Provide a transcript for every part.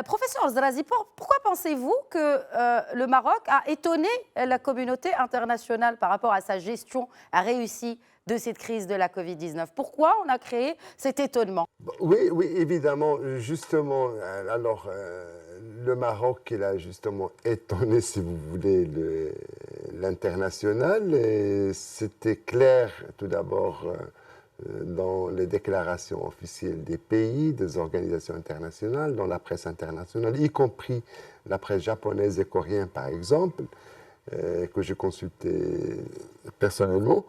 Professeur Zrazi, pourquoi pensez-vous que le Maroc a étonné la communauté internationale par rapport à sa gestion réussie de cette crise de la Covid-19? Pourquoi on a créé cet étonnement? Oui, oui, évidemment. Justement, le Maroc, il a justement étonné, si vous voulez, l'international. Et c'était clair, tout d'abord, dans les déclarations officielles des pays, des organisations internationales, dans la presse internationale, y compris la presse japonaise et coréenne, par exemple, que j'ai consulté personnellement,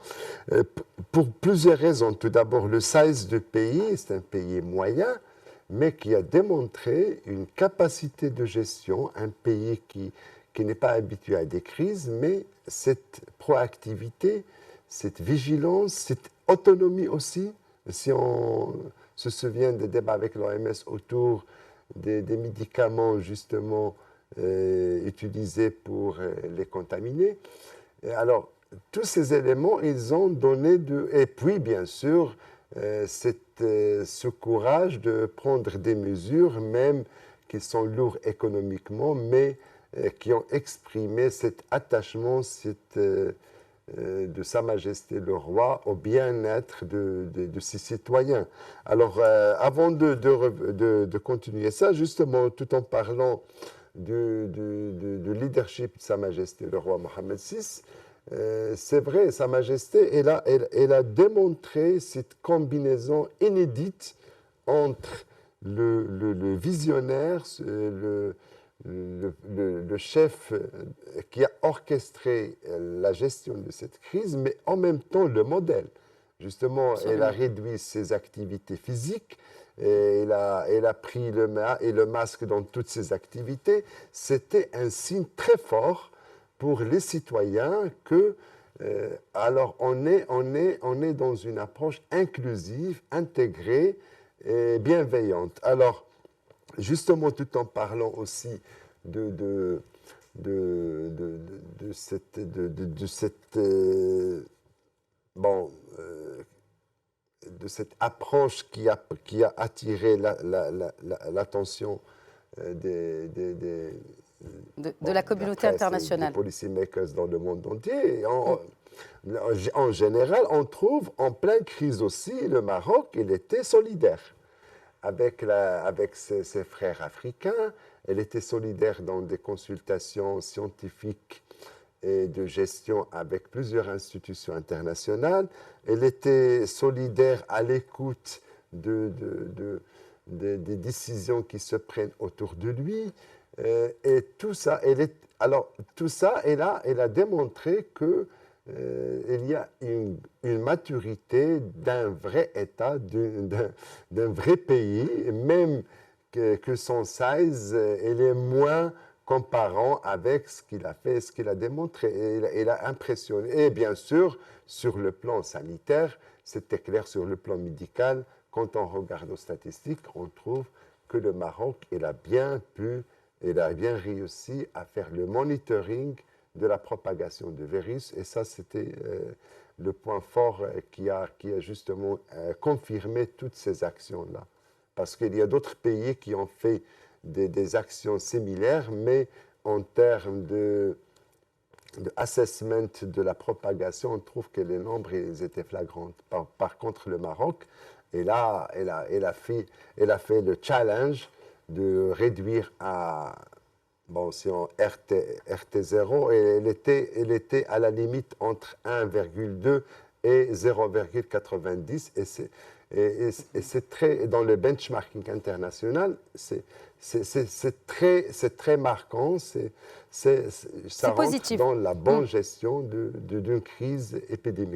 pour plusieurs raisons. Tout d'abord, le size du pays, c'est un pays moyen, mais qui a démontré une capacité de gestion, un pays qui n'est pas habitué à des crises, mais cette proactivité, cette vigilance, cette autonomie aussi. Si on se souvient des débats avec l'OMS autour des médicaments justement utilisés pour les contaminer. Alors, tous ces éléments, ils ont donné de... Et puis, bien sûr, ce courage de prendre des mesures, même qui sont lourdes économiquement, mais qui ont exprimé cet attachement, de Sa Majesté le Roi au bien-être de ses citoyens. Alors, avant de continuer ça, justement, tout en parlant du leadership de Sa Majesté le Roi Mohammed VI, c'est vrai, Sa Majesté, elle a démontré cette combinaison inédite entre le visionnaire, le chef qui a orchestré la gestion de cette crise, mais en même temps le modèle. Justement, Absolument. elle a réduit ses activités physiques, et elle a pris le masque dans toutes ses activités. C'était un signe très fort pour les citoyens que, alors on est dans une approche inclusive, intégrée et bienveillante. Alors, justement, tout en parlant aussi de cette approche qui a attiré l'attention De la communauté internationale. des policymakers dans le monde entier. Et en général, on trouve en pleine crise aussi, le Maroc, il était solidaire avec ses frères africains. Elle était solidaire dans des consultations scientifiques et de gestion avec plusieurs institutions internationales. Elle était solidaire à l'écoute des décisions qui se prennent autour de lui. Et tout ça, elle a démontré que il y a une maturité d'un vrai État, d'un vrai pays, même que son size, elle est moins comparant avec ce qu'il a fait, ce qu'il a démontré. Et il a impressionné. Et bien sûr, sur le plan sanitaire, c'était clair sur le plan médical. Quand on regarde aux statistiques, on trouve que le Maroc, il a bien réussi à faire le monitoring de la propagation du virus. Et ça, c'était le point fort qui a justement confirmé toutes ces actions-là. Parce qu'il y a d'autres pays qui ont fait des actions similaires, mais en termes assessment de la propagation, on trouve que les nombres ils étaient flagrants. Par contre, le Maroc, elle a fait le challenge de réduire à, si on RT0, elle était à la limite entre 1,2 et 0,90. Et c'est très, dans le benchmarking international, c'est très marquant. Ça rentre positif. dans la bonne gestion d'une crise épidémique.